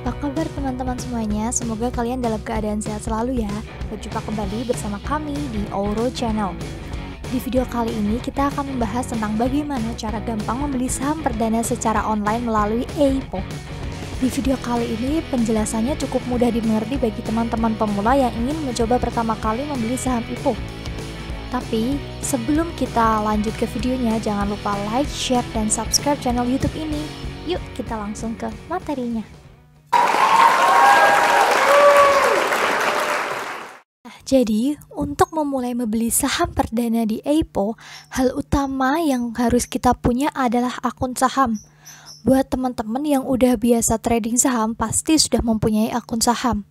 Apa kabar teman-teman semuanya? Semoga kalian dalam keadaan sehat selalu ya. Berjumpa kembali bersama kami di Ouro Channel. Di video kali ini kita akan membahas tentang bagaimana cara gampang membeli saham perdana secara online melalui EIPO. Di video kali ini penjelasannya cukup mudah dimengerti bagi teman-teman pemula yang ingin mencoba pertama kali membeli saham EIPO. Tapi sebelum kita lanjut ke videonya, jangan lupa like, share, dan subscribe channel YouTube ini. Yuk kita langsung ke materinya. Jadi, untuk memulai membeli saham perdana di EIPO, hal utama yang harus kita punya adalah akun saham. Buat teman-teman yang udah biasa trading saham, pasti sudah mempunyai akun saham.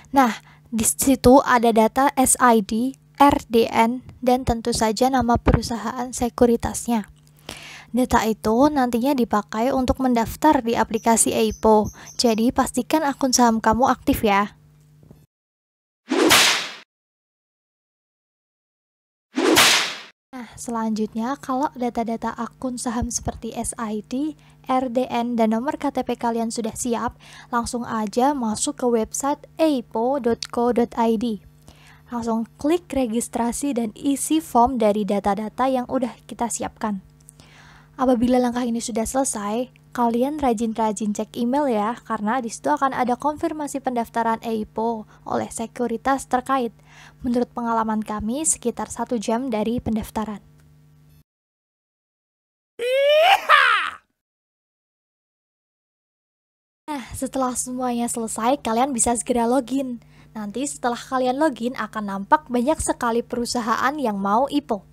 Nah, di situ ada data SID, RDN, dan tentu saja nama perusahaan sekuritasnya. Data itu nantinya dipakai untuk mendaftar di aplikasi EIPO, jadi pastikan akun saham kamu aktif ya. Nah, selanjutnya kalau data-data akun saham seperti SID, RDN, dan nomor KTP kalian sudah siap, langsung aja masuk ke website eipo.co.id. Langsung klik registrasi dan isi form dari data-data yang udah kita siapkan. Apabila langkah ini sudah selesai, kalian rajin-rajin cek email ya, karena di situ akan ada konfirmasi pendaftaran EIPO oleh sekuritas terkait. Menurut pengalaman kami, sekitar 1 jam dari pendaftaran. Nah, setelah semuanya selesai, kalian bisa segera login. Nanti setelah kalian login akan nampak banyak sekali perusahaan yang mau EIPO.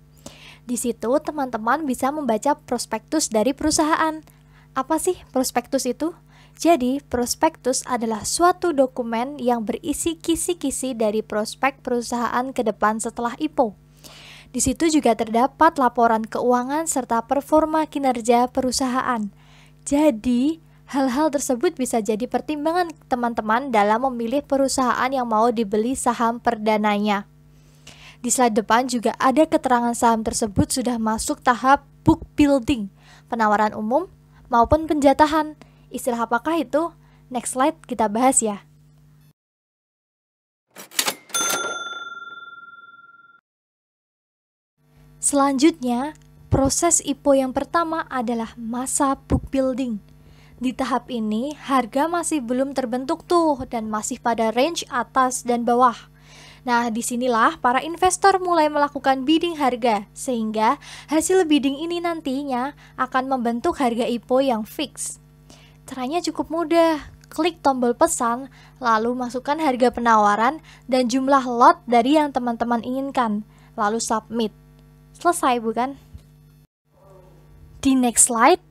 Di situ teman-teman bisa membaca prospektus dari perusahaan. Apa sih prospektus itu? Jadi, prospektus adalah suatu dokumen yang berisi kisi-kisi dari prospek perusahaan ke depan setelah EIPO. Di situ juga terdapat laporan keuangan serta performa kinerja perusahaan. Jadi, hal-hal tersebut bisa jadi pertimbangan teman-teman dalam memilih perusahaan yang mau dibeli saham perdananya. Di slide depan juga ada keterangan saham tersebut sudah masuk tahap book building, penawaran umum, maupun penjatahan. Istilah apakah itu? Next slide kita bahas ya. Selanjutnya, proses EIPO yang pertama adalah masa book building. Di tahap ini, harga masih belum terbentuk tuh dan masih pada range atas dan bawah. Nah, disinilah para investor mulai melakukan bidding harga, sehingga hasil bidding ini nantinya akan membentuk harga EIPO yang fix. Caranya cukup mudah, klik tombol pesan, lalu masukkan harga penawaran dan jumlah lot dari yang teman-teman inginkan, lalu submit. Selesai bukan? Di next slide,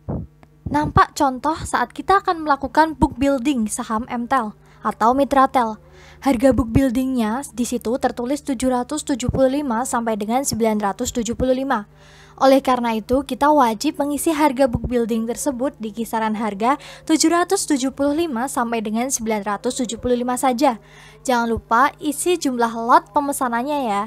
nampak contoh saat kita akan melakukan book building saham MTEL atau Mitratel. Harga book buildingnya di situ tertulis 775 sampai dengan 975. Oleh karena itu, kita wajib mengisi harga book building tersebut di kisaran harga 775 sampai dengan 975 saja. Jangan lupa isi jumlah lot pemesanannya ya.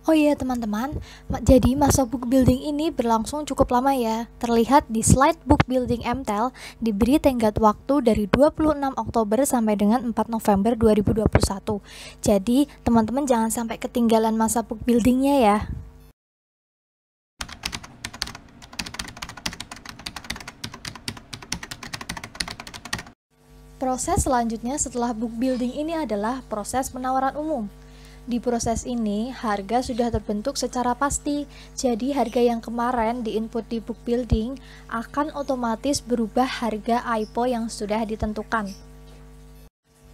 Oh iya teman-teman, jadi masa book building ini berlangsung cukup lama ya. Terlihat di slide book building MTEL diberi tenggat waktu dari 26 Oktober sampai dengan 4 November 2021. Jadi teman-teman jangan sampai ketinggalan masa book buildingnya ya. Proses selanjutnya setelah book building ini adalah proses penawaran umum. Di proses ini, harga sudah terbentuk secara pasti, jadi harga yang kemarin diinput di book building akan otomatis berubah harga EIPO yang sudah ditentukan.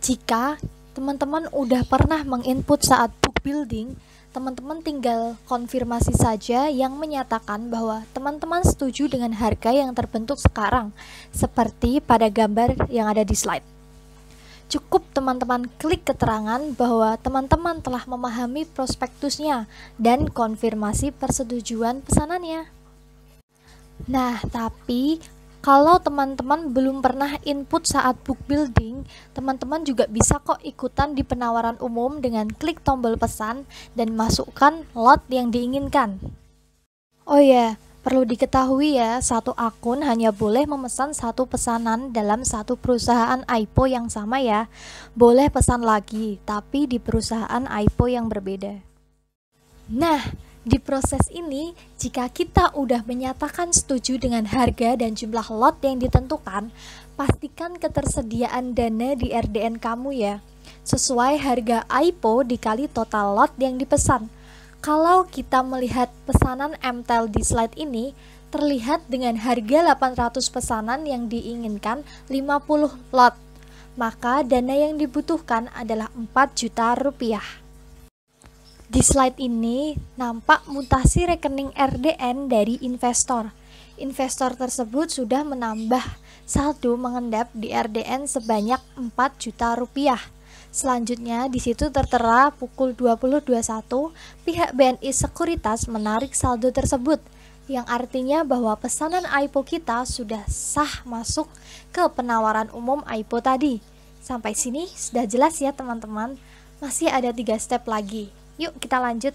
Jika teman-teman udah pernah menginput saat book building, teman-teman tinggal konfirmasi saja yang menyatakan bahwa teman-teman setuju dengan harga yang terbentuk sekarang, seperti pada gambar yang ada di slide. Cukup teman-teman klik keterangan bahwa teman-teman telah memahami prospektusnya dan konfirmasi persetujuan pesanannya. Nah, tapi kalau teman-teman belum pernah input saat book building, teman-teman juga bisa kok ikutan di penawaran umum dengan klik tombol pesan dan masukkan lot yang diinginkan. Oh ya, Perlu diketahui ya, satu akun hanya boleh memesan satu pesanan dalam satu perusahaan IPO yang sama ya. Boleh pesan lagi, tapi di perusahaan IPO yang berbeda. Nah, di proses ini, jika kita udah menyatakan setuju dengan harga dan jumlah lot yang ditentukan, pastikan ketersediaan dana di RDN kamu ya, sesuai harga IPO dikali total lot yang dipesan. Kalau kita melihat pesanan MTEL di slide ini, terlihat dengan harga 800 pesanan yang diinginkan 50 lot. Maka dana yang dibutuhkan adalah 4 juta rupiah. Di slide ini nampak mutasi rekening RDN dari investor. Investor tersebut sudah menambah saldo mengendap di RDN sebanyak 4 juta rupiah. Selanjutnya di situ tertera pukul 20.21 pihak BNI Sekuritas menarik saldo tersebut, yang artinya bahwa pesanan IPO kita sudah sah masuk ke penawaran umum IPO tadi. Sampai sini sudah jelas ya teman-teman. Masih ada 3 step lagi. Yuk kita lanjut.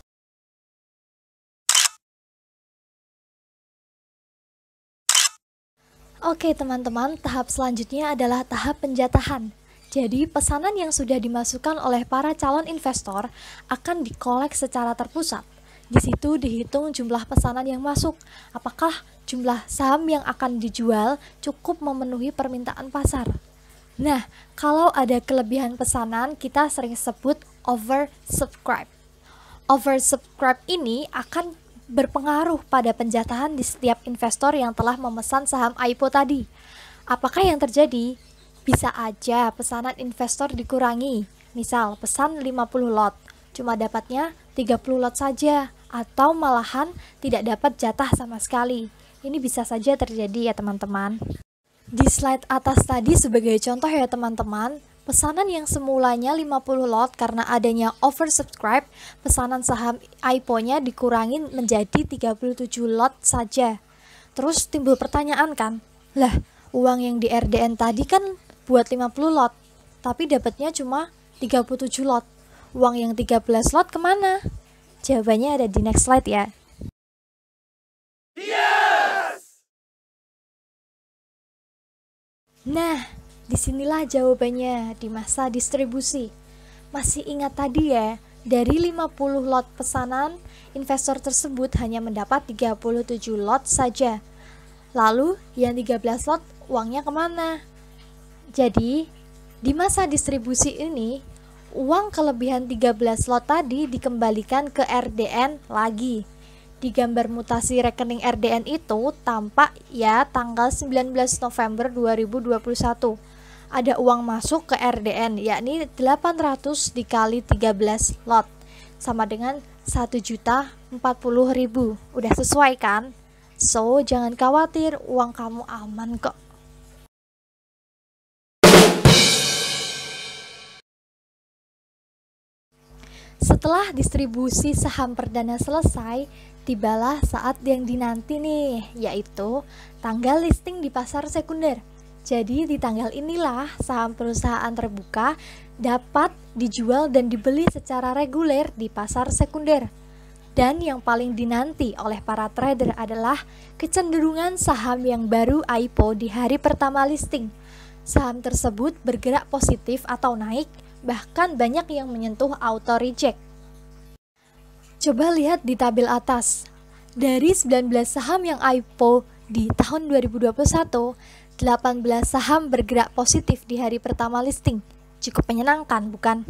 Oke teman-teman, tahap selanjutnya adalah tahap penjatahan. Jadi, pesanan yang sudah dimasukkan oleh para calon investor akan dikolek secara terpusat. Di situ dihitung jumlah pesanan yang masuk. Apakah jumlah saham yang akan dijual cukup memenuhi permintaan pasar? Nah, kalau ada kelebihan pesanan, kita sering sebut oversubscribe. Oversubscribe ini akan berpengaruh pada penjatahan di setiap investor yang telah memesan saham IPO tadi. Apakah yang terjadi? Bisa aja pesanan investor dikurangi, misal pesan 50 lot, cuma dapatnya 30 lot saja, atau malahan tidak dapat jatah sama sekali. Ini bisa saja terjadi ya teman-teman. Di slide atas tadi sebagai contoh ya teman-teman, pesanan yang semulanya 50 lot karena adanya oversubscribe, pesanan saham IPO-nya dikurangi menjadi 37 lot saja. Terus timbul pertanyaan kan, lah uang yang di RDN tadi kan buat 50 lot, tapi dapatnya cuma 37 lot. Uang yang 13 lot kemana? Jawabannya ada di next slide ya. Yes! Nah, disinilah jawabannya di masa distribusi. Masih ingat tadi ya, dari 50 lot pesanan, investor tersebut hanya mendapat 37 lot saja. Lalu yang 13 lot uangnya kemana? Jadi, di masa distribusi ini, uang kelebihan 13 lot tadi dikembalikan ke RDN lagi. Di gambar mutasi rekening RDN itu tampak ya tanggal 19 November 2021. Ada uang masuk ke RDN yakni 800 dikali 13 lot sama dengan 1.040.000. Udah sesuai kan? So, jangan khawatir, uang kamu aman kok. Setelah distribusi saham perdana selesai, tibalah saat yang dinanti nih, yaitu tanggal listing di pasar sekunder. Jadi di tanggal inilah saham perusahaan terbuka dapat dijual dan dibeli secara reguler di pasar sekunder. Dan yang paling dinanti oleh para trader adalah kecenderungan saham yang baru IPO di hari pertama listing. Saham tersebut bergerak positif atau naik, bahkan banyak yang menyentuh auto reject. Coba lihat di tabel atas. Dari 19 saham yang IPO di tahun 2021, 18 saham bergerak positif di hari pertama listing. Cukup menyenangkan, bukan?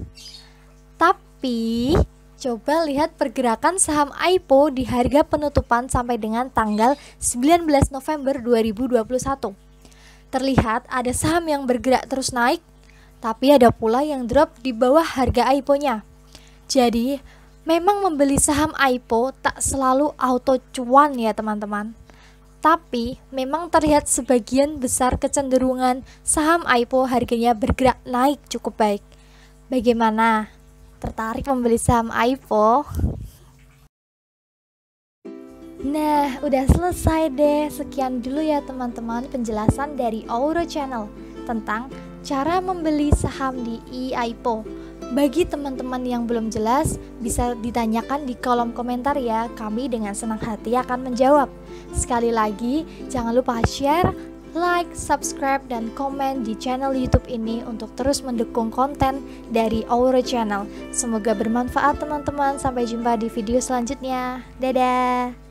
Tapi, coba lihat pergerakan saham IPO di harga penutupan sampai dengan tanggal 19 November 2021. Terlihat ada saham yang bergerak terus naik, tapi ada pula yang drop di bawah harga IPO-nya. Jadi, memang membeli saham IPO tak selalu auto cuan ya teman-teman. Tapi, memang terlihat sebagian besar kecenderungan saham IPO harganya bergerak naik cukup baik. Bagaimana? Tertarik membeli saham IPO? Nah, udah selesai deh. Sekian dulu ya teman-teman penjelasan dari Auro Channel tentang cara membeli saham di IPO. Bagi teman-teman yang belum jelas, bisa ditanyakan di kolom komentar ya. Kami dengan senang hati akan menjawab. Sekali lagi, jangan lupa share, like, subscribe, dan komen di channel YouTube ini untuk terus mendukung konten dari Aura Channel. Semoga bermanfaat teman-teman. Sampai jumpa di video selanjutnya. Dadah!